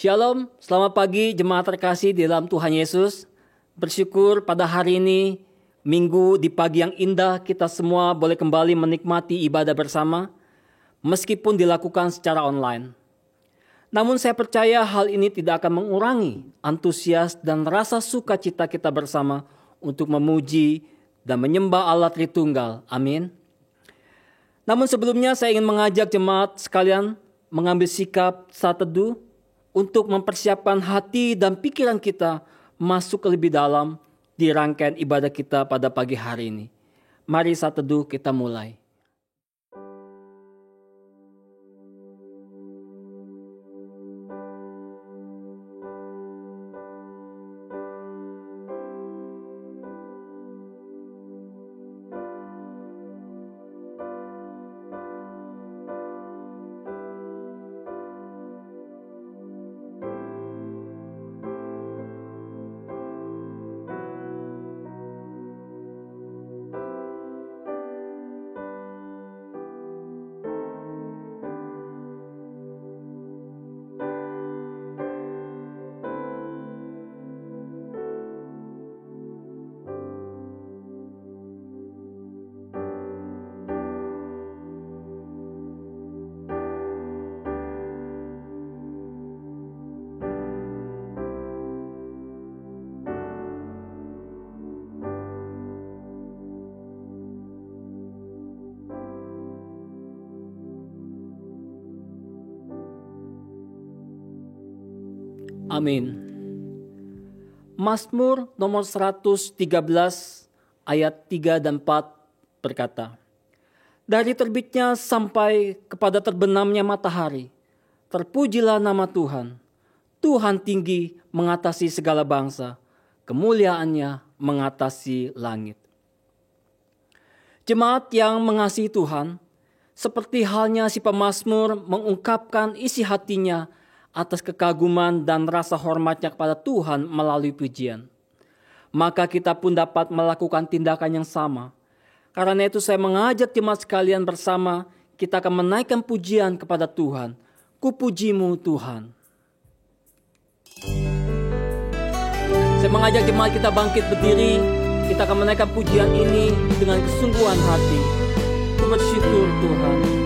Shalom, selamat pagi jemaat terkasih di dalam Tuhan Yesus. Bersyukur pada hari ini, Minggu di pagi yang indah, kita semua boleh kembali menikmati ibadah bersama, meskipun dilakukan secara online. Namun saya percaya hal ini tidak akan mengurangi antusias dan rasa sukacita kita bersama untuk memuji dan menyembah Allah Tritunggal. Amin. Namun sebelumnya saya ingin mengajak jemaat sekalian mengambil sikap saat teduh, untuk mempersiapkan hati dan pikiran kita masuk ke lebih dalam di rangkaian ibadah kita pada pagi hari ini. Mari saat teduh kita mulai. Amin. Mazmur nomor 113 ayat 3 dan 4 berkata, dari terbitnya sampai kepada terbenamnya matahari, terpujilah nama Tuhan. Tuhan tinggi mengatasi segala bangsa, kemuliaannya mengatasi langit. Jemaat yang mengasihi Tuhan, seperti halnya si pemazmur mengungkapkan isi hatinya atas kekaguman dan rasa hormatnya kepada Tuhan melalui pujian, maka kita pun dapat melakukan tindakan yang sama. Karena itu saya mengajak jemaat sekalian bersama, kita akan menaikkan pujian kepada Tuhan. Kupujimu Tuhan. Saya mengajak jemaat kita bangkit berdiri, kita akan menaikkan pujian ini dengan kesungguhan hati. Ku bersyukur Tuhan.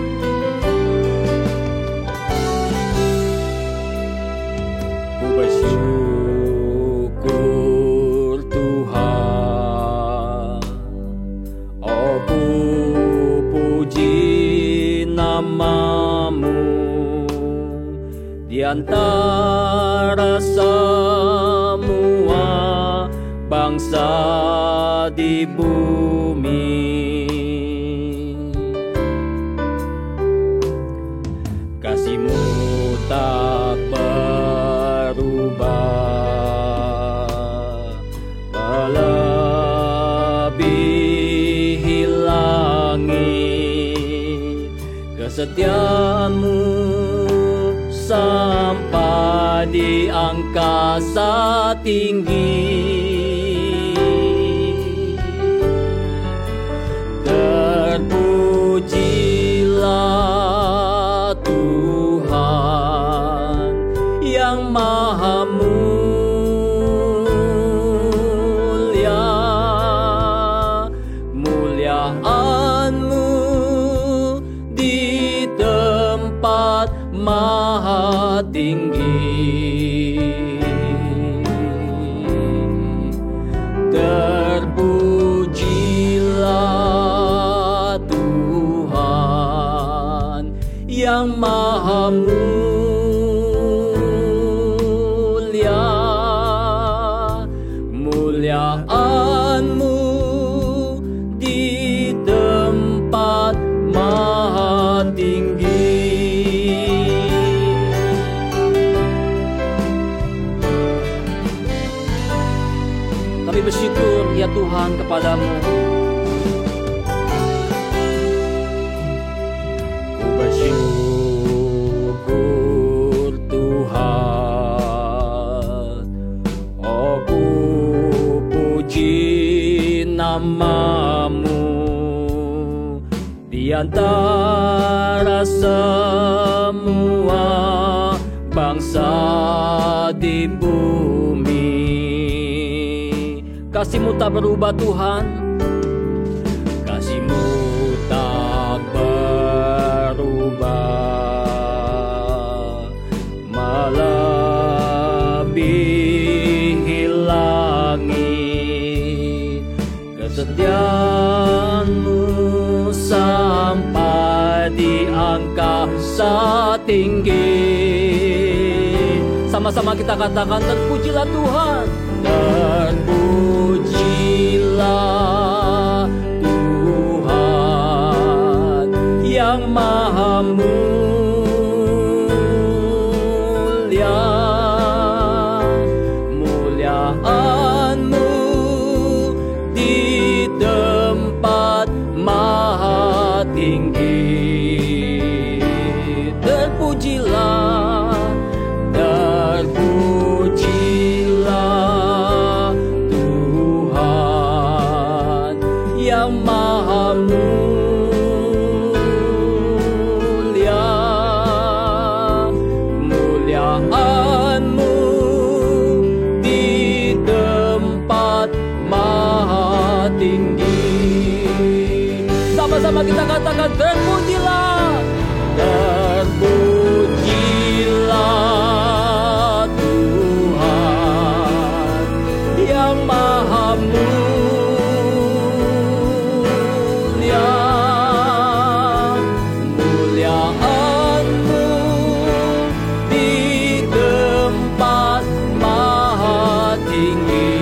Bersyukur Tuhan, oh puji namamu di antara semua bangsa di bumi. Kasih-Mu tak melebihi langit, kesetiaan-Mu sampai di angkasa tinggi. Terpujilah Tuhan yang Maha mulia, muliaan-Mu di tempat maha tinggi. Terpujilah Tuhan yang Maha mulia, muliaan-Mu di tempat maha Tuhan kepadamu. Ku bersyukur Tuhan, oh ku puji nama-Mu di antara semua bangsa di bumi. Kasih-Mu tak berubah Tuhan, kasih-Mu tak berubah, melebihi langit. Kesetiaan-Mu sampai di angkasa tinggi. Sama-sama kita katakan, terpujilah Tuhan, terpujilah Tuhan yang maha mulia. Muliaan-Mu di tempat maha tinggi. Terpujilah, terpujilah Tuhan yang maha mulia. Muliaan-Mu di tempat maha tinggi. Sama-sama kita katakan, terpujilah, terpujilah Tuhan yang maha mulia. Muliaan-Mu di tempat maha tinggi.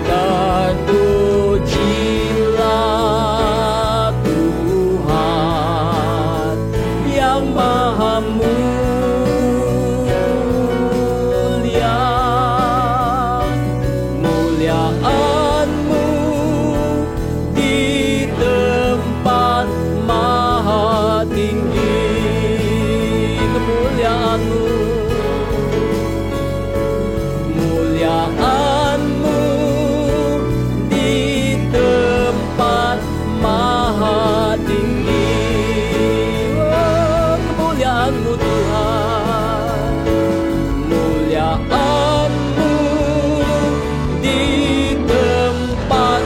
Terpujilah Tuhan yang maha mulia. Muliaan-Mu di tempat maha tinggi. Kemuliaan-Mu, muliaan-Mu di tempat maha tinggi. Oh, kemuliaan-Mu Tuhan, muliaan-Mu di tempat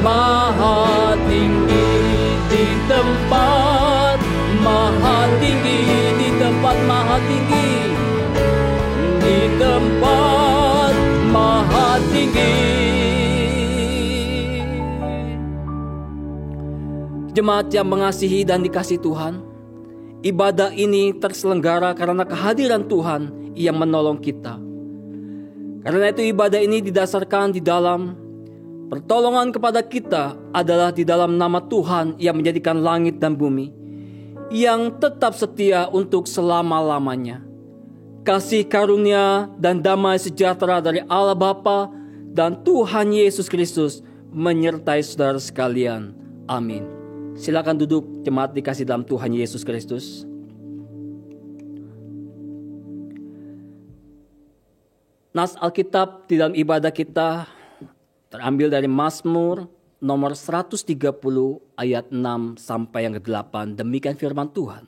maha tinggi. Di tempat maha tinggi, di tempat maha tinggi, di tempat maha tinggi. Jemaat yang mengasihi dan dikasihi Tuhan, ibadah ini terselenggara karena kehadiran Tuhan yang menolong kita. Karena itu ibadah ini didasarkan di dalam pertolongan kepada kita adalah di dalam nama Tuhan yang menjadikan langit dan bumi, yang tetap setia untuk selama-lamanya. Kasih karunia dan damai sejahtera dari Allah Bapa dan Tuhan Yesus Kristus menyertai saudara sekalian. Amin. Silakan duduk, jemaat dikasih dalam Tuhan Yesus Kristus. Nas Alkitab di dalam ibadah kita terambil dari Mazmur nomor 130 ayat 6 sampai yang ke-8. Demikian firman Tuhan.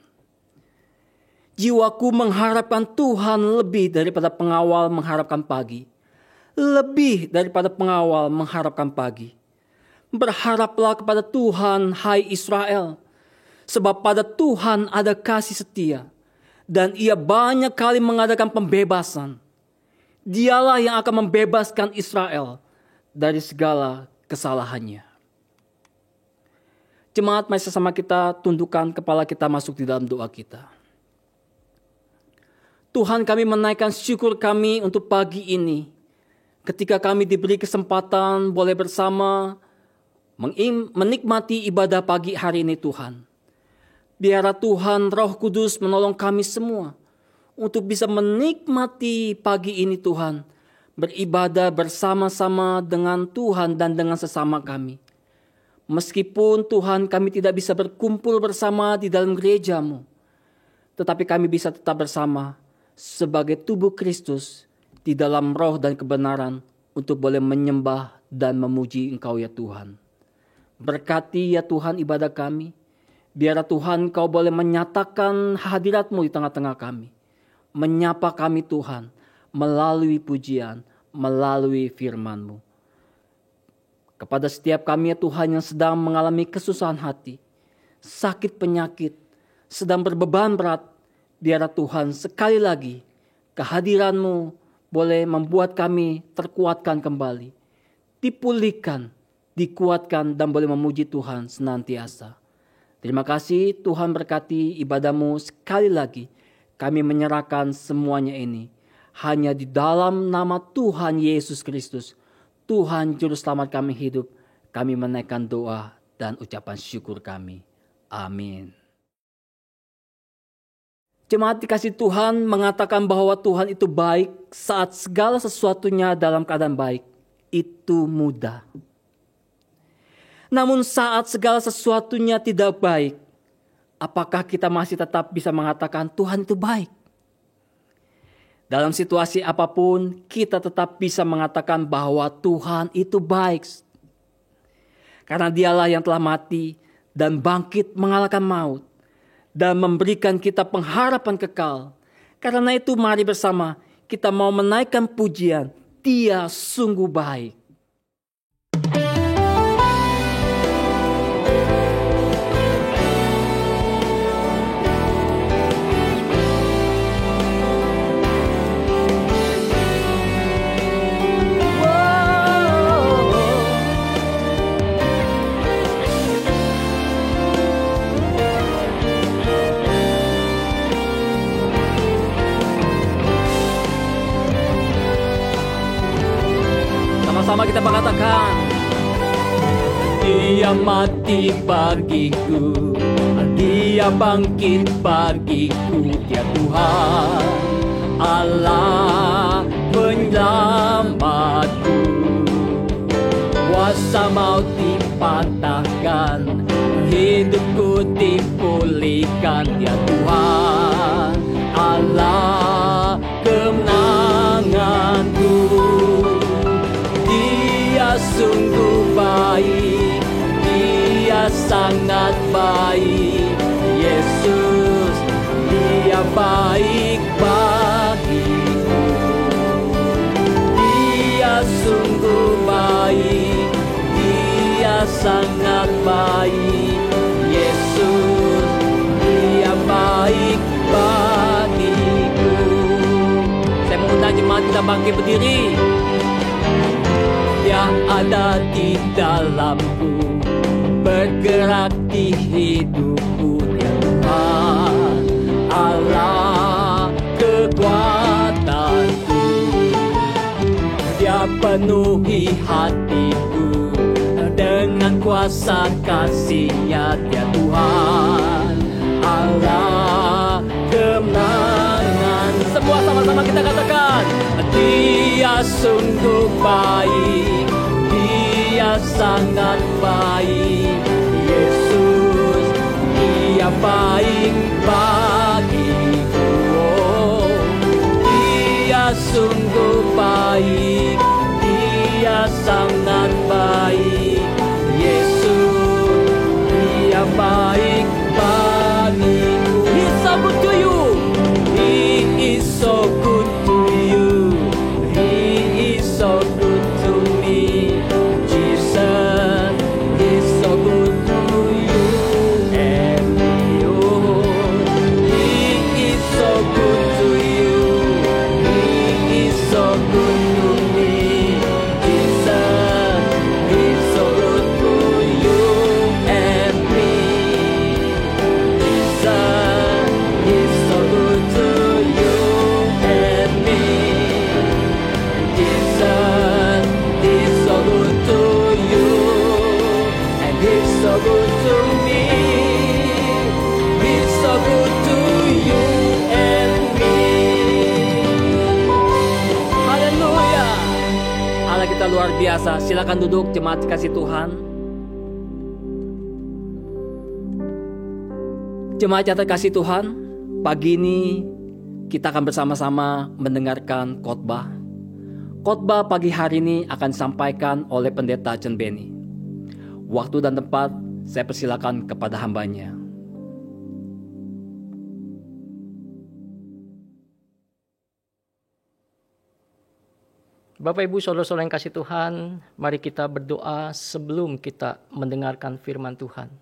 Jiwaku mengharapkan Tuhan lebih daripada pengawal mengharapkan pagi. Lebih daripada pengawal mengharapkan pagi. Berharaplah kepada Tuhan, hai Israel, sebab pada Tuhan ada kasih setia, dan Ia banyak kali mengadakan pembebasan. Dialah yang akan membebaskan Israel dari segala kesalahannya. Jemaat, mari sesama kita tundukkan kepala kita, masuk di dalam doa kita. Tuhan, kami menaikkan syukur kami untuk pagi ini, ketika kami diberi kesempatan boleh bersama menikmati ibadah pagi hari ini Tuhan. Biarlah Tuhan Roh Kudus menolong kami semua untuk bisa menikmati pagi ini Tuhan beribadah bersama-sama dengan Tuhan dan dengan sesama kami. Meskipun Tuhan kami tidak bisa berkumpul bersama di dalam gereja-Mu, tetapi kami bisa tetap bersama sebagai tubuh Kristus di dalam roh dan kebenaran untuk boleh menyembah dan memuji Engkau ya Tuhan. Berkati ya Tuhan ibadah kami. Biar Tuhan Kau boleh menyatakan hadirat-Mu di tengah-tengah kami. Menyapa kami Tuhan melalui pujian, melalui firman-Mu. Kepada setiap kami ya Tuhan yang sedang mengalami kesusahan hati, sakit penyakit, sedang berbeban berat, biar Tuhan sekali lagi kehadiran-Mu boleh membuat kami terkuatkan kembali, dipulihkan, dikuatkan dan boleh memuji Tuhan senantiasa. Terima kasih Tuhan, berkati ibadah-Mu sekali lagi. Kami menyerahkan semuanya ini hanya di dalam nama Tuhan Yesus Kristus, Tuhan Juru Selamat kami hidup. Kami menaikkan doa dan ucapan syukur kami. Amin. Jemaat dikasih Tuhan mengatakan bahwa Tuhan itu baik saat segala sesuatunya dalam keadaan baik. Itu mudah. Namun saat segala sesuatunya tidak baik, apakah kita masih tetap bisa mengatakan Tuhan itu baik? Dalam situasi apapun, kita tetap bisa mengatakan bahwa Tuhan itu baik. Karena Dialah yang telah mati dan bangkit mengalahkan maut dan memberikan kita pengharapan kekal. Karena itu mari bersama kita mau menaikkan pujian, Dia sungguh baik. Sama kita mengatakan, Dia mati bagiku, Dia bangkit bagiku, Dia Tuhan Allah penyelamatku. Kuasa maut dipatahkan, hidupku dipulihkan, Dia Tuhan Allah kemenanganku. Sungguh baik, Dia sangat baik, Yesus, Dia baik bagiku. Dia sungguh baik, Dia sangat baik, Yesus, Dia baik bagiku. Saya mengundang jemaat kita bangkit berdiri. Dia ada di dalamku, bergerak di hidupku, Dia Tuhan Allah kekuatanku. Dia penuhi hatiku dengan kuasa kasih-Nya, Dia Tuhan Allah kemenangan. Semua sama-sama kita katakan, Dia sungguh baik, Dia sangat baik, Yesus, Dia baik bagiku. Dia sungguh baik, Dia sangat baik, Yesus, Dia baik bagiku. He's so good to you. He is so good to you. He is so good to me. Jesus is so good to you and me. Oh, He is so good to you. He is so good to me. Jesus is so good to you and me. Jesus is so good to you and me. Jesus is so good to you and He's so good to me. He's so good to you and me. Haleluya. kita luar biasa. Silakan duduk jemaat kasih Tuhan. Jemaat yang terkasih Tuhan, pagi ini kita akan bersama-sama mendengarkan khotbah. Khotbah pagi hari ini akan disampaikan oleh Pendeta John Benny. Waktu dan tempat saya persilakan kepada hambanya. Bapak Ibu Saudara-saudara yang kasih Tuhan, mari kita berdoa sebelum kita mendengarkan firman Tuhan.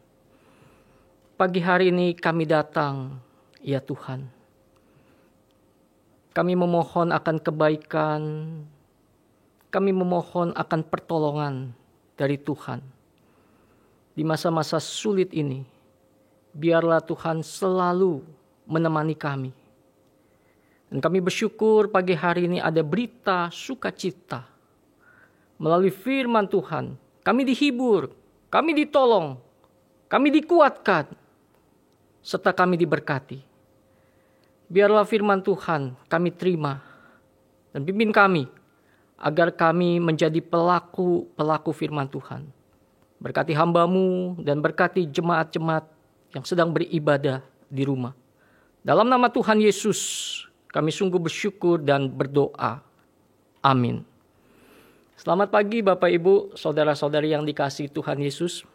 Pagi hari ini kami datang, ya Tuhan. Kami memohon akan kebaikan, kami memohon akan pertolongan dari Tuhan. Di masa-masa sulit ini, biarlah Tuhan selalu menemani kami. Dan kami bersyukur pagi hari ini ada berita sukacita. Melalui firman Tuhan, kami dihibur, kami ditolong, kami dikuatkan, serta kami diberkati. Biarlah firman Tuhan kami terima dan pimpin kami, agar kami menjadi pelaku firman Tuhan. Berkati hamba-Mu dan berkati jemaat-jemaat yang sedang beribadah di rumah. Dalam nama Tuhan Yesus, kami sungguh bersyukur dan berdoa. Amin. Selamat pagi Bapak Ibu, saudara-saudari yang dikasihi Tuhan Yesus.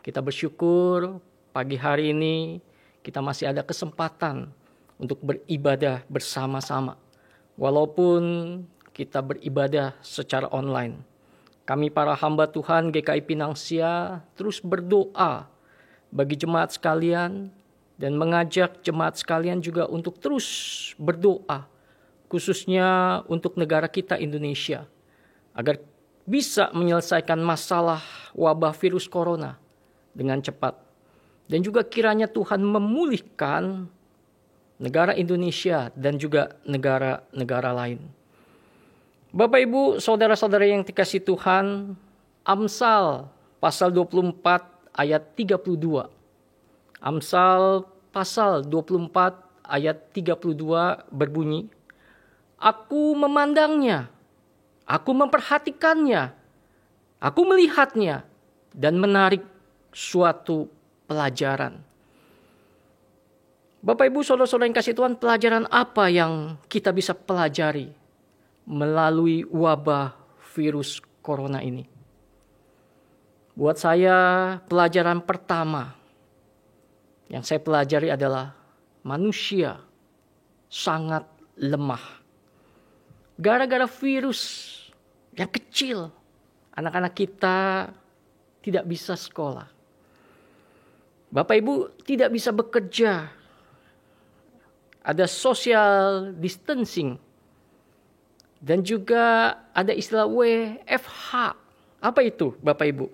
Kita bersyukur pagi hari ini kita masih ada kesempatan untuk beribadah bersama-sama. Walaupun kita beribadah secara online. Kami para hamba Tuhan GKI Pinangsia terus berdoa bagi jemaat sekalian, dan mengajak jemaat sekalian juga untuk terus berdoa, khususnya untuk negara kita Indonesia, agar bisa menyelesaikan masalah wabah virus corona dengan cepat. Dan juga kiranya Tuhan memulihkan negara Indonesia dan juga negara-negara lain. Bapak Ibu, saudara-saudara yang dikasihi Tuhan, Amsal pasal 24 ayat 32. Amsal pasal 24 ayat 32 berbunyi, Aku memandangnya, aku memperhatikannya, aku melihatnya, dan menarik suatu pelajaran. Bapak Ibu saudara-saudara yang kasih Tuhan, pelajaran apa yang kita bisa pelajari melalui wabah virus corona ini? Buat saya, pelajaran pertama yang saya pelajari adalah manusia sangat lemah. Gara-gara virus yang kecil, anak-anak kita tidak bisa sekolah. Bapak Ibu tidak bisa bekerja. Ada social distancing. Dan juga ada istilah WFH. Apa itu Bapak Ibu?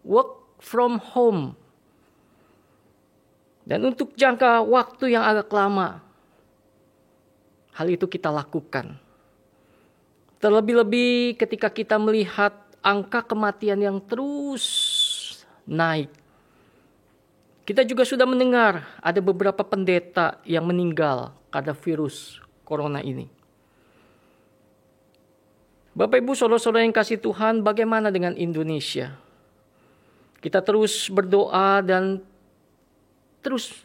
Work from home. Dan untuk jangka waktu yang agak lama, hal itu kita lakukan. Terlebih-lebih ketika kita melihat angka kematian yang terus naik. Kita juga sudah mendengar ada beberapa pendeta yang meninggal karena virus corona ini. Bapak Ibu saudara-saudara yang kasih Tuhan, bagaimana dengan Indonesia? Kita terus berdoa dan terus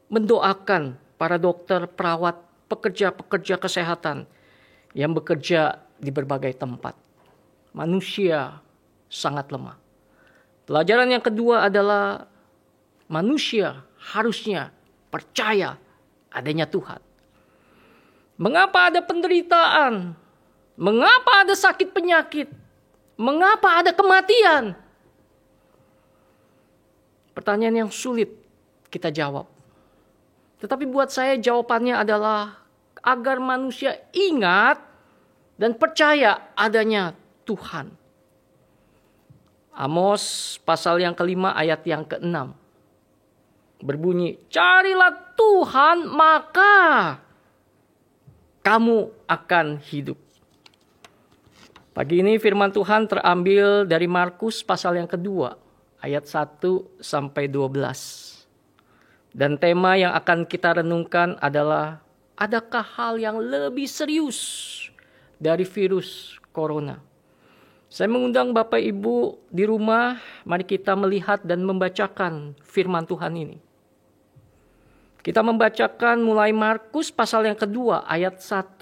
mendoakan para dokter, perawat, pekerja-pekerja kesehatan yang bekerja di berbagai tempat. Manusia sangat lemah. Pelajaran yang kedua adalah manusia harusnya percaya adanya Tuhan. Mengapa ada penderitaan? Mengapa ada sakit penyakit? Mengapa ada kematian? Pertanyaan yang sulit kita jawab. Tetapi buat saya jawabannya adalah agar manusia ingat dan percaya adanya Tuhan. Amos pasal yang kelima ayat yang ke-6 berbunyi, carilah Tuhan maka kamu akan hidup. Pagi ini firman Tuhan terambil dari Markus pasal yang kedua ayat 1 sampai 12. Dan tema yang akan kita renungkan adalah, adakah hal yang lebih serius dari virus corona? Saya mengundang Bapak Ibu di rumah, mari kita melihat dan membacakan firman Tuhan ini. Kita membacakan mulai Markus pasal yang kedua ayat 1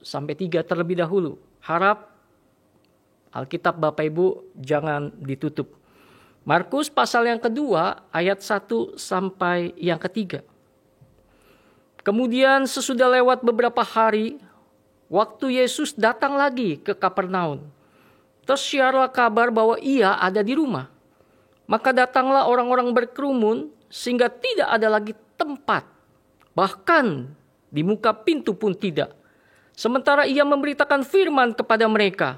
sampai 3 terlebih dahulu. Harap Alkitab Bapak Ibu jangan ditutup. Markus pasal yang kedua ayat 1 sampai yang ketiga. Kemudian sesudah lewat beberapa hari, waktu Yesus datang lagi ke Kapernaum, tersiarlah kabar bahwa ia ada di rumah. Maka datanglah orang-orang berkerumun sehingga tidak ada lagi tempat. Bahkan di muka pintu pun tidak. Sementara ia memberitakan firman kepada mereka,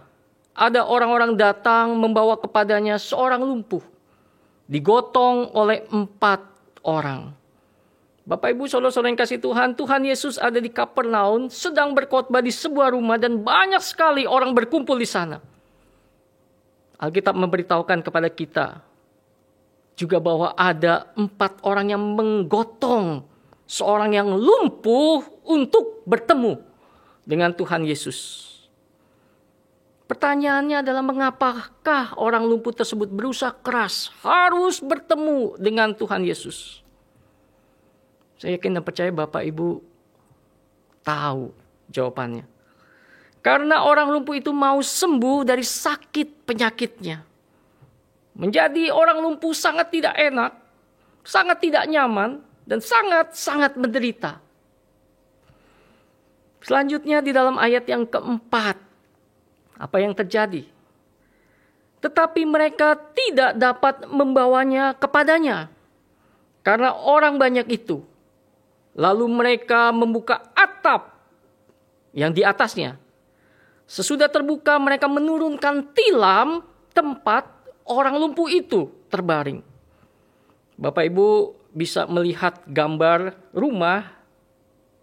ada orang-orang datang membawa kepadanya seorang lumpuh, digotong oleh 4 orang. Bapak Ibu saudara-saudara yang kasih Tuhan, Tuhan Yesus ada di Kapernaum, sedang berkhotbah di sebuah rumah dan banyak sekali orang berkumpul di sana. Alkitab memberitahukan kepada kita juga bahwa ada 4 orang yang menggotong seorang yang lumpuh untuk bertemu dengan Tuhan Yesus. Pertanyaannya adalah mengapakah orang lumpuh tersebut berusaha keras harus bertemu dengan Tuhan Yesus? Saya yakin dan percaya Bapak Ibu tahu jawabannya. Karena orang lumpuh itu mau sembuh dari sakit penyakitnya. Menjadi orang lumpuh sangat tidak enak, sangat tidak nyaman, dan sangat-sangat menderita. Selanjutnya di dalam ayat yang keempat, apa yang terjadi? Tetapi mereka tidak dapat membawanya kepadanya, karena orang banyak itu. Lalu mereka membuka atap yang di atasnya. Sesudah terbuka mereka menurunkan tilam tempat orang lumpuh itu terbaring. Bapak Ibu bisa melihat gambar rumah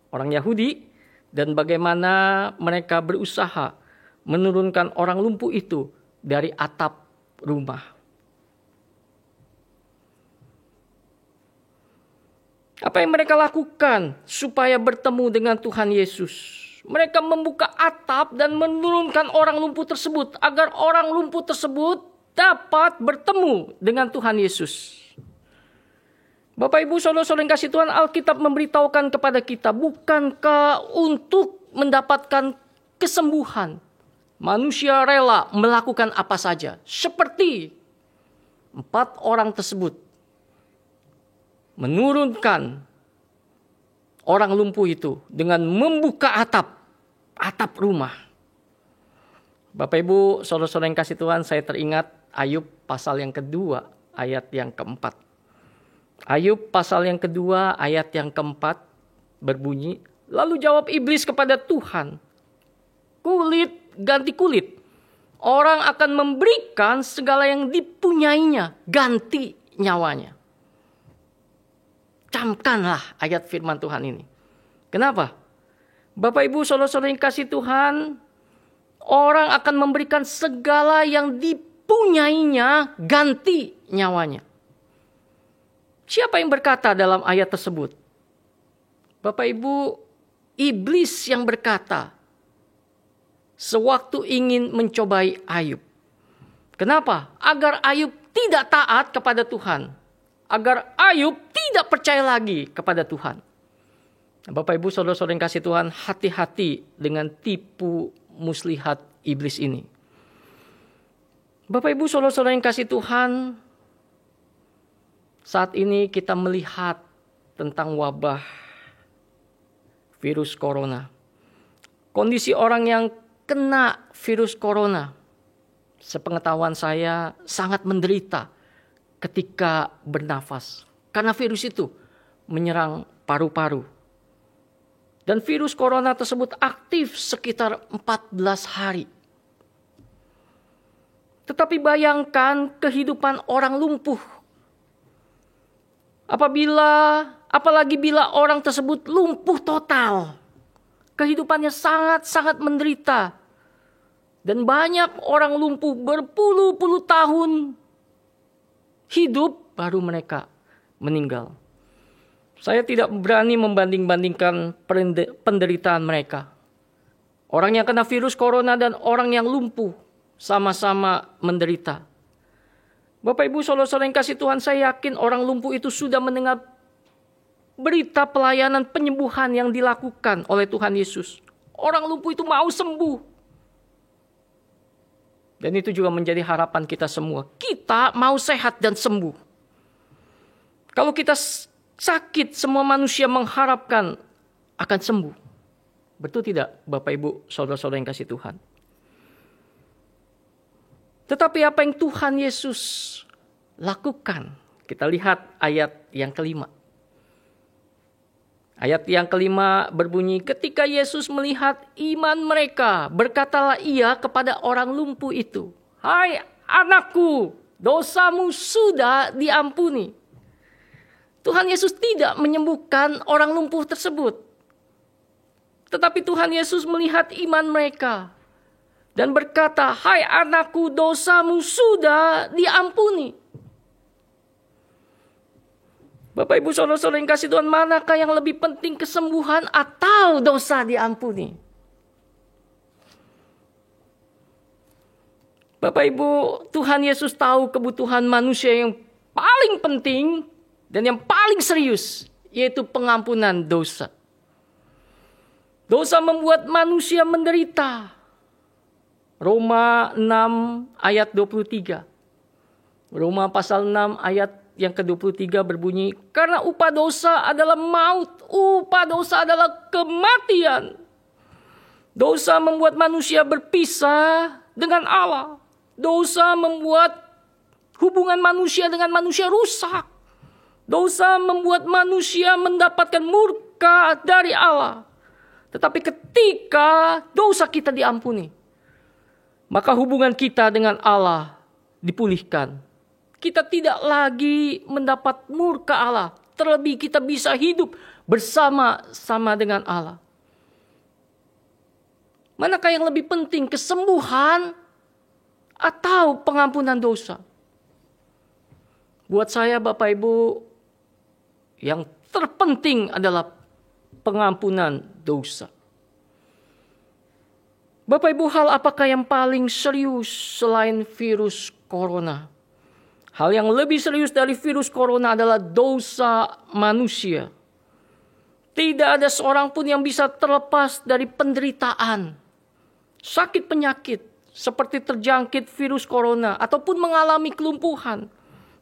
orang Yahudi dan bagaimana mereka berusaha menurunkan orang lumpuh itu dari atap rumah. Apa yang mereka lakukan supaya bertemu dengan Tuhan Yesus? Mereka membuka atap dan menurunkan orang lumpuh tersebut agar orang lumpuh tersebut dapat bertemu dengan Tuhan Yesus. Bapak Ibu saudara-saudara yang kasih Tuhan, Alkitab memberitahukan kepada kita, bukankah untuk mendapatkan kesembuhan manusia rela melakukan apa saja, seperti 4 orang tersebut menurunkan orang lumpuh itu dengan membuka atap rumah. Bapak Ibu saudara-saudara yang kasih Tuhan, saya teringat Ayub pasal yang kedua ayat yang keempat. Ayub pasal yang kedua ayat yang keempat berbunyi, lalu jawab iblis kepada Tuhan, kulit ganti kulit, orang akan memberikan segala yang dipunyainya ganti nyawanya. Camkanlah ayat firman Tuhan ini. Kenapa? Bapak Ibu saudara-saudara yang kasih Tuhan, orang akan memberikan segala yang dipunyainya ganti nyawanya. Siapa yang berkata dalam ayat tersebut? Bapak Ibu, iblis yang berkata sewaktu ingin mencobai Ayub. Kenapa? Agar Ayub tidak taat kepada Tuhan. Agar Ayub tidak percaya lagi kepada Tuhan. Bapak Ibu saudara-saudara yang kasih Tuhan, hati-hati dengan tipu muslihat iblis ini. Bapak Ibu saudara-saudara yang kasih Tuhan, saat ini kita melihat tentang wabah virus corona. Kondisi orang yang kena virus corona, sepengetahuan saya sangat menderita ketika bernafas. Karena virus itu menyerang paru-paru. Dan virus corona tersebut aktif sekitar 14 hari. Tetapi bayangkan kehidupan orang lumpuh. Apalagi bila orang tersebut lumpuh total. Kehidupannya sangat-sangat menderita. Dan banyak orang lumpuh berpuluh-puluh tahun hidup baru mereka meninggal. Saya tidak berani membanding-bandingkan penderitaan mereka. Orang yang kena virus corona dan orang yang lumpuh sama-sama menderita. Bapak Ibu saudara-saudara yang kasih Tuhan, saya yakin orang lumpuh itu sudah mendengar berita pelayanan penyembuhan yang dilakukan oleh Tuhan Yesus. Orang lumpuh itu mau sembuh. Dan itu juga menjadi harapan kita semua. Kita mau sehat dan sembuh. Kalau kita sakit, semua manusia mengharapkan akan sembuh. Betul tidak Bapak Ibu saudara-saudara yang kasih Tuhan? Tetapi apa yang Tuhan Yesus lakukan? Kita lihat ayat yang kelima. Ayat yang kelima berbunyi, ketika Yesus melihat iman mereka, berkatalah ia kepada orang lumpuh itu, "Hai anakku, dosamu sudah diampuni." Tuhan Yesus tidak menyembuhkan orang lumpuh tersebut. Tetapi Tuhan Yesus melihat iman mereka dan berkata, "Hai anakku, dosamu sudah diampuni." Bapak Ibu saudara-saudara yang kasih Tuhan, manakah yang lebih penting, kesembuhan atau dosa diampuni? Bapak Ibu, Tuhan Yesus tahu kebutuhan manusia yang paling penting dan yang paling serius, yaitu pengampunan dosa. Dosa membuat manusia menderita. Roma 6 ayat 23. Roma pasal 6 ayat yang ke-23 berbunyi, karena upah dosa adalah maut, upah dosa adalah kematian. Dosa membuat manusia berpisah dengan Allah. Dosa membuat hubungan manusia dengan manusia rusak. Dosa membuat manusia mendapatkan murka dari Allah. Tetapi ketika dosa kita diampuni, maka hubungan kita dengan Allah dipulihkan. Kita tidak lagi mendapat murka Allah. Terlebih kita bisa hidup bersama-sama dengan Allah. Manakah yang lebih penting, kesembuhan atau pengampunan dosa? Buat saya Bapak Ibu, yang terpenting adalah pengampunan dosa. Bapak Ibu, hal apakah yang paling serius selain virus corona? Hal yang lebih serius dari virus corona adalah dosa manusia. Tidak ada seorang pun yang bisa terlepas dari penderitaan, sakit penyakit, seperti terjangkit virus corona ataupun mengalami kelumpuhan.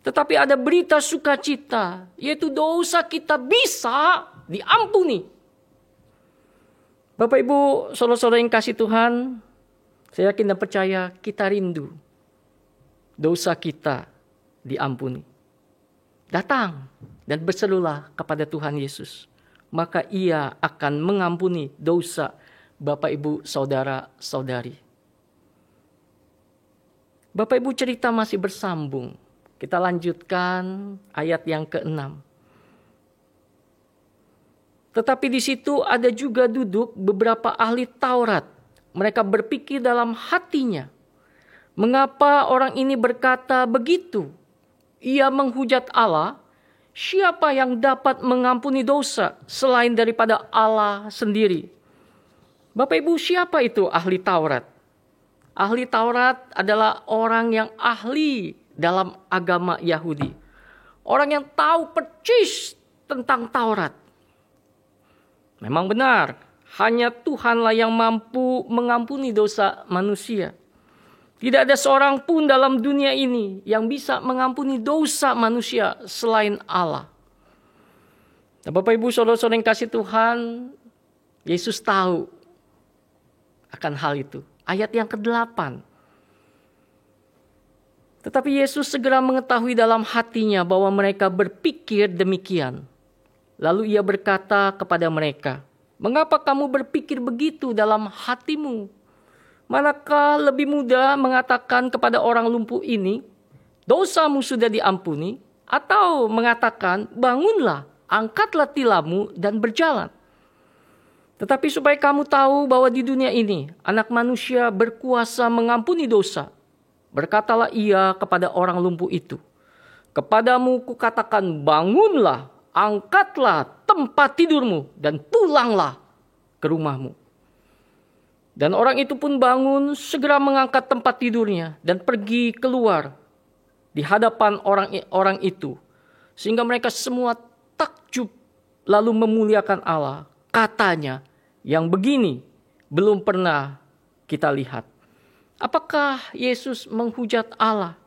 Tetapi ada berita sukacita, yaitu dosa kita bisa diampuni. Bapak Ibu, saudara-saudara yang kasih Tuhan, saya yakin dan percaya kita rindu dosa kita diampuni. Datang dan berserulah kepada Tuhan Yesus, maka Ia akan mengampuni dosa Bapak Ibu saudara-saudari. Bapak Ibu, cerita masih bersambung. Kita lanjutkan ayat yang ke-6. Tetapi di situ ada juga duduk beberapa ahli Taurat. Mereka berpikir dalam hatinya, mengapa orang ini berkata begitu? Ia menghujat Allah. Siapa yang dapat mengampuni dosa selain daripada Allah sendiri? Bapak Ibu, siapa itu ahli Taurat? Ahli Taurat adalah orang yang ahli dalam agama Yahudi. Orang yang tahu percis tentang Taurat. Memang benar, hanya Tuhanlah yang mampu mengampuni dosa manusia. Tidak ada seorang pun dalam dunia ini yang bisa mengampuni dosa manusia selain Allah. Nah, Bapak Ibu saudara-saudara yang kasih Tuhan, Yesus tahu akan hal itu. Ayat yang ke-8. Tetapi Yesus segera mengetahui dalam hatinya bahwa mereka berpikir demikian. Lalu ia berkata kepada mereka, "Mengapa kamu berpikir begitu dalam hatimu? Manakah lebih mudah mengatakan kepada orang lumpuh ini, dosamu sudah diampuni, atau mengatakan, bangunlah, angkatlah tilammu dan berjalan? Tetapi supaya kamu tahu bahwa di dunia ini Anak Manusia berkuasa mengampuni dosa, berkatalah ia kepada orang lumpuh itu, kepadamu kukatakan, bangunlah, angkatlah tempat tidurmu dan pulanglah ke rumahmu." Dan orang itu pun bangun, segera mengangkat tempat tidurnya dan pergi keluar di hadapan orang itu. Sehingga mereka semua takjub lalu memuliakan Allah. Katanya, yang begini belum pernah kita lihat. Apakah Yesus menghujat Allah?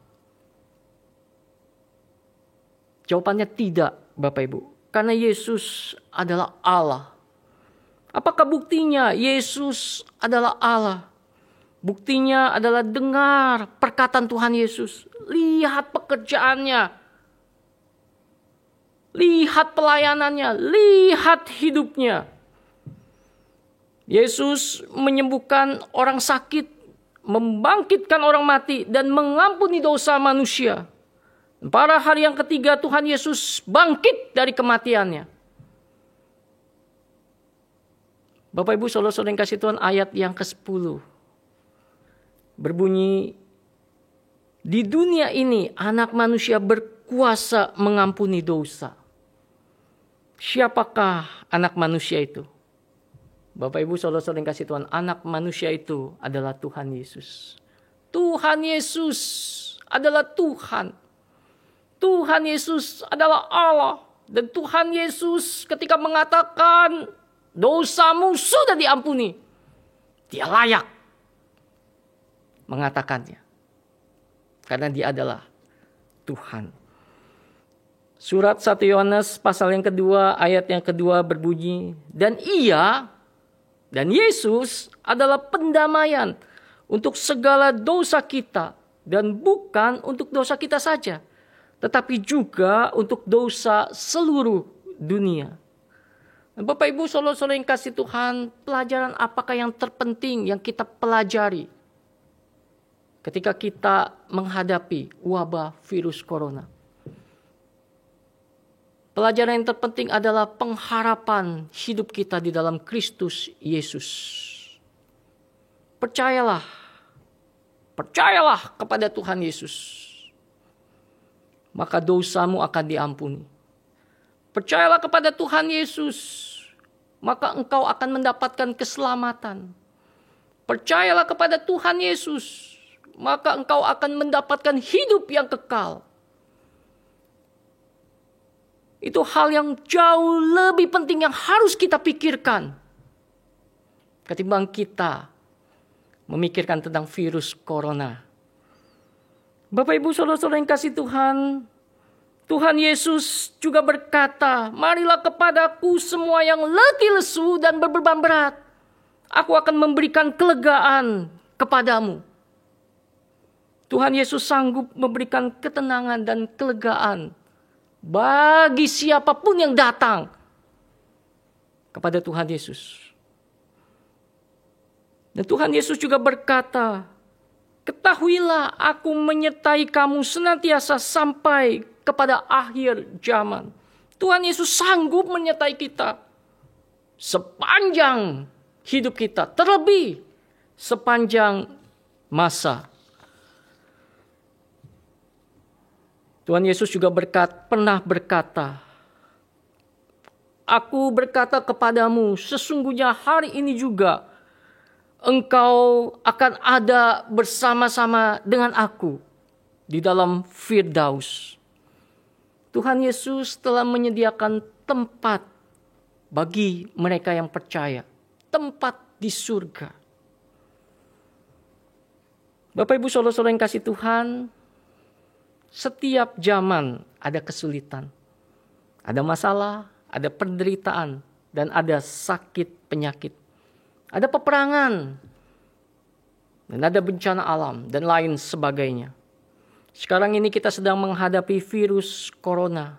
Jawabannya tidak, Bapak Ibu. Karena Yesus adalah Allah. Apakah buktinya? Yesus adalah Allah. Buktinya adalah dengar perkataan Tuhan Yesus. Lihat pekerjaannya. Lihat pelayanannya. Lihat hidupnya. Yesus menyembuhkan orang sakit, membangkitkan orang mati, dan mengampuni dosa manusia. Pada hari yang ketiga Tuhan Yesus bangkit dari kematiannya. Bapak Ibu saudara-saudara yang kasih Tuhan, ayat yang ke-10 berbunyi, di dunia ini anak manusia berkuasa mengampuni dosa. Siapakah anak manusia itu? Bapak Ibu saudara-saudara yang kasih Tuhan, anak manusia itu adalah Tuhan Yesus. Tuhan Yesus adalah Tuhan. Tuhan Yesus adalah Allah. Dan Tuhan Yesus ketika mengatakan dosamu sudah diampuni, Dia layak mengatakannya. Karena Dia adalah Tuhan. Surat 1 Yohanes pasal yang kedua ayat yang kedua berbunyi, dan Ia dan Yesus adalah pendamaian untuk segala dosa kita, dan bukan untuk dosa kita saja, tetapi juga untuk dosa seluruh dunia. Bapak Ibu saudara-saudara yang kasih Tuhan, pelajaran apakah yang terpenting yang kita pelajari ketika kita menghadapi wabah virus corona? Pelajaran yang terpenting adalah pengharapan hidup kita di dalam Kristus Yesus. Percayalah kepada Tuhan Yesus, maka dosamu akan diampuni. Percayalah kepada Tuhan Yesus, maka engkau akan mendapatkan keselamatan. Percayalah kepada Tuhan Yesus, maka engkau akan mendapatkan hidup yang kekal. Itu hal yang jauh lebih penting yang harus kita pikirkan ketimbang kita memikirkan tentang virus corona. Bapak Ibu saudara-saudara yang kasih Tuhan, Tuhan Yesus juga berkata, marilah kepadaku semua yang letih lesu dan berbeban berat. Aku akan memberikan kelegaan kepadamu. Tuhan Yesus sanggup memberikan ketenangan dan kelegaan bagi siapapun yang datang kepada Tuhan Yesus. Dan Tuhan Yesus juga berkata, ketahuilah aku menyertai kamu senantiasa sampai kepada akhir zaman. Tuhan Yesus sanggup menyertai kita sepanjang hidup kita, terlebih sepanjang masa. Tuhan Yesus juga pernah berkata, aku berkata kepadamu, sesungguhnya hari ini juga engkau akan ada bersama-sama dengan aku di dalam Firdaus. Tuhan Yesus telah menyediakan tempat bagi mereka yang percaya, tempat di surga. Bapak Ibu saudara-saudara yang kasih Tuhan, setiap zaman ada kesulitan, ada masalah, ada penderitaan, dan ada sakit penyakit. Ada peperangan, dan ada bencana alam, dan lain sebagainya. Sekarang ini kita sedang menghadapi virus corona.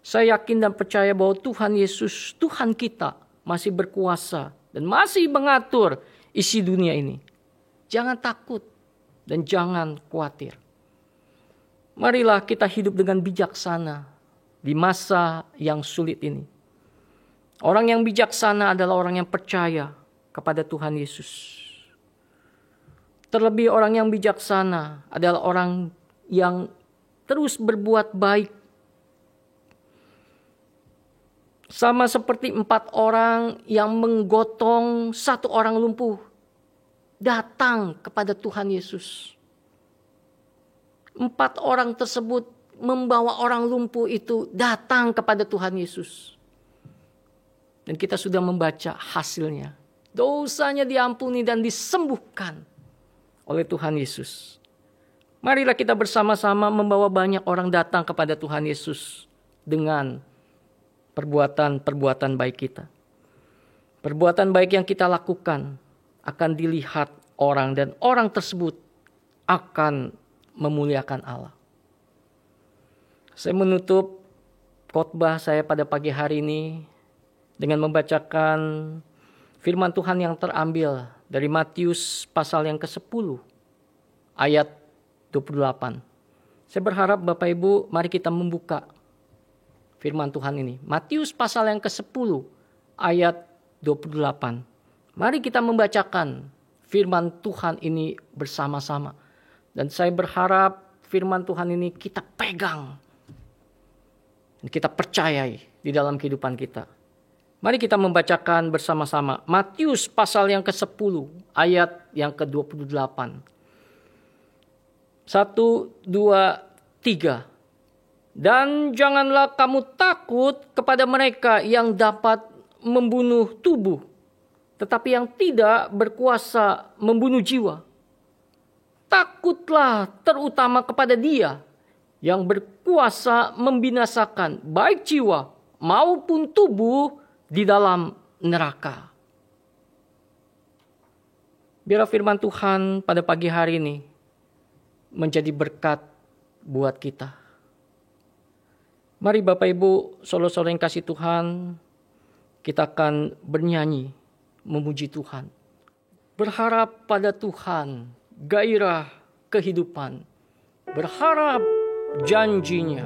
Saya yakin dan percaya bahwa Tuhan Yesus, Tuhan kita, masih berkuasa dan masih mengatur isi dunia ini. Jangan takut dan jangan khawatir. Marilah kita hidup dengan bijaksana di masa yang sulit ini. Orang yang bijaksana adalah orang yang percaya kepada Tuhan Yesus. Terlebih orang yang bijaksana adalah orang yang terus berbuat baik. Sama seperti 4 orang yang menggotong 1 orang lumpuh. datang kepada Tuhan Yesus. 4 orang tersebut membawa orang lumpuh itu datang kepada Tuhan Yesus. Dan kita sudah membaca hasilnya. Dosanya diampuni dan disembuhkan oleh Tuhan Yesus. Marilah kita bersama-sama membawa banyak orang datang kepada Tuhan Yesus dengan perbuatan-perbuatan baik kita. Perbuatan baik yang kita lakukan akan dilihat orang dan orang tersebut akan memuliakan Allah. Saya menutup khotbah saya pada pagi hari ini dengan membacakan firman Tuhan yang terambil dari Matius pasal yang ke-10 ayat 28. Saya berharap Bapak Ibu mari kita membuka firman Tuhan ini. Matius pasal yang ke-10 ayat 28. Mari kita membacakan firman Tuhan ini bersama-sama. Dan saya berharap firman Tuhan ini kita pegang. Dan kita percayai di dalam kehidupan kita. Mari kita membacakan bersama-sama. Matius pasal yang ke-10 ayat yang ke-28. 1, 2, 3. Dan janganlah kamu takut kepada mereka yang dapat membunuh tubuh, tetapi yang tidak berkuasa membunuh jiwa. Takutlah terutama kepada Dia yang berkuasa membinasakan baik jiwa maupun tubuh di dalam neraka. Biarlah firman Tuhan pada pagi hari ini menjadi berkat buat kita. Mari Bapak Ibu, saudara-saudara yang kasih Tuhan, kita akan bernyanyi, memuji Tuhan. Berharap pada Tuhan, gairah kehidupan. Berharap janjinya.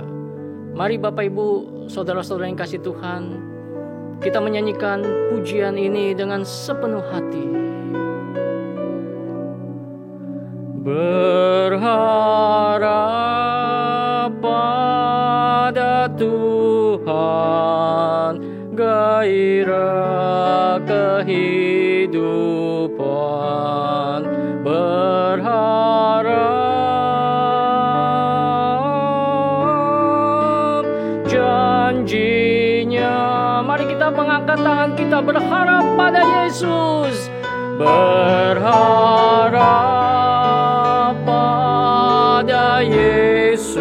Mari Bapak Ibu, saudara-saudara yang kasih Tuhan, kita menyanyikan pujian ini dengan sepenuh hati. Berharap pada Tuhan, gairah kehidupan. Berharap janjinya. Mari kita mengangkat tangan kita berharap pada Yesus. Berharap pada Yesus,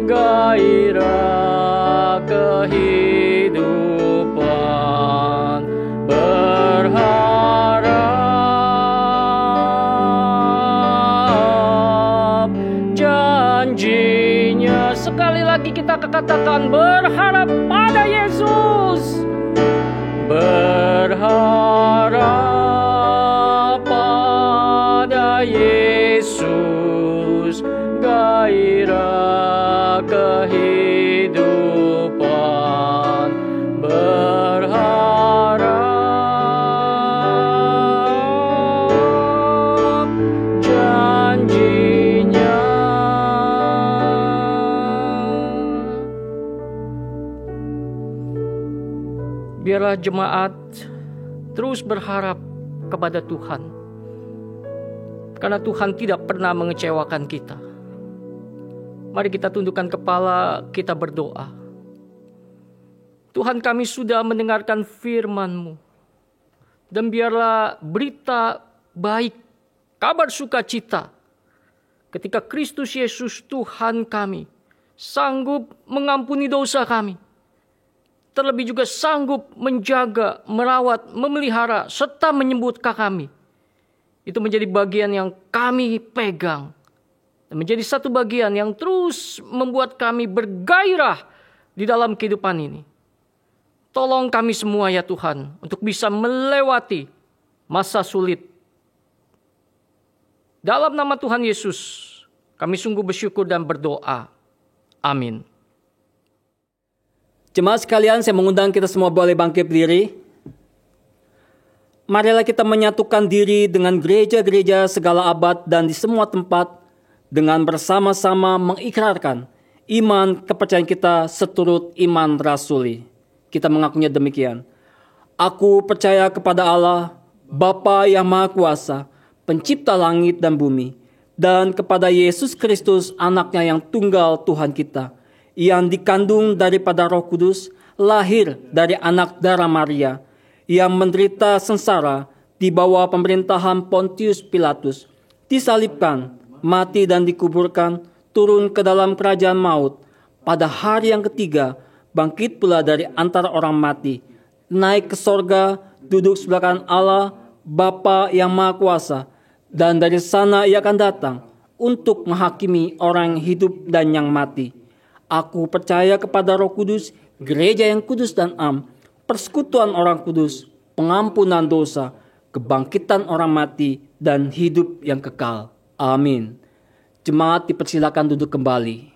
gairah kehidupan. Berharap janjinya. Sekali lagi kita katakan berharap pada Yesus. Berharap pada Yesus, gairah kehidupan. Berharap janjinya. Biarlah jemaat terus berharap kepada Tuhan. Karena Tuhan tidak pernah mengecewakan kita. Mari kita tundukkan kepala, kita berdoa. Tuhan, kami sudah mendengarkan firman-Mu. Dan biarlah berita baik, kabar sukacita, ketika Kristus Yesus Tuhan kami sanggup mengampuni dosa kami. Terlebih juga sanggup menjaga, merawat, memelihara, serta menyembuhkan kami. Itu menjadi bagian yang kami pegang. Dan menjadi satu bagian yang terus membuat kami bergairah di dalam kehidupan ini. Tolong kami semua ya Tuhan, untuk bisa melewati masa sulit. Dalam nama Tuhan Yesus, kami sungguh bersyukur dan berdoa. Amin. Jemaat sekalian, saya mengundang kita semua boleh bangkit berdiri. Marilah kita menyatukan diri dengan gereja-gereja segala abad dan di semua tempat dengan bersama-sama mengikrarkan iman kepercayaan kita seturut iman rasuli. Kita mengakunya demikian. Aku percaya kepada Allah, Bapa yang Maha Kuasa, pencipta langit dan bumi, dan kepada Yesus Kristus, anaknya yang tunggal Tuhan kita, yang dikandung daripada Roh Kudus, lahir dari anak darah Maria, yang menderita sengsara di bawah pemerintahan Pontius Pilatus, disalibkan, mati dan dikuburkan, turun ke dalam kerajaan maut, pada hari yang ketiga bangkit pula dari antara orang mati, naik ke sorga, duduk sebelah kanan Allah, Bapa yang Maha Kuasa, dan dari sana ia akan datang untuk menghakimi orang yang hidup dan yang mati. Aku percaya kepada Roh Kudus, gereja yang kudus dan am, persekutuan orang kudus, pengampunan dosa, kebangkitan orang mati, dan hidup yang kekal. Amin. Jemaat dipersilakan duduk kembali.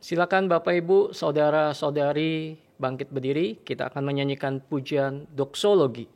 Silakan Bapak Ibu, saudara-saudari bangkit berdiri. Kita akan menyanyikan pujian doksologi.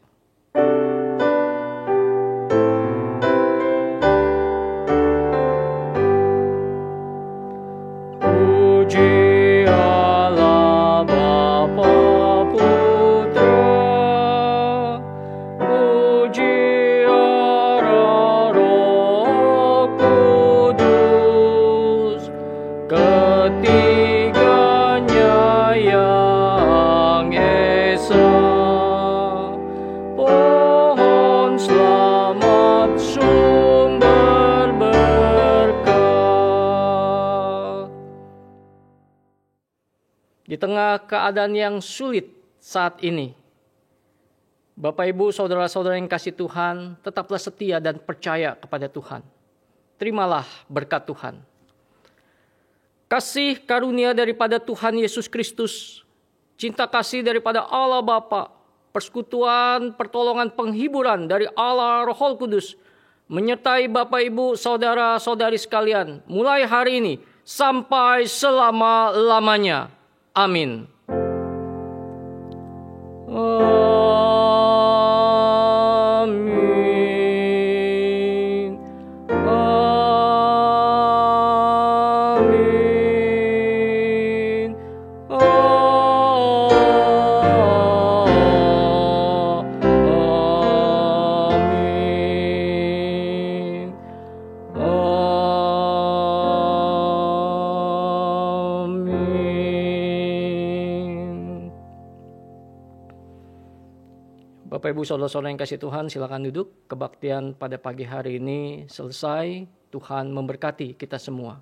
Di tengah keadaan yang sulit saat ini, Bapak Ibu, saudara-saudara yang kasih Tuhan, tetaplah setia dan percaya kepada Tuhan. Terimalah berkat Tuhan. Kasih karunia daripada Tuhan Yesus Kristus, cinta kasih daripada Allah Bapa, persekutuan, pertolongan, penghiburan dari Allah Roh Kudus, menyertai Bapak Ibu, saudara-saudari sekalian, mulai hari ini sampai selama-lamanya. Amin. Amin. Amin. Amin. Bapak Ibu saudara-saudara yang kasih Tuhan, silakan duduk. Kebaktian pada pagi hari ini selesai. Tuhan memberkati kita semua.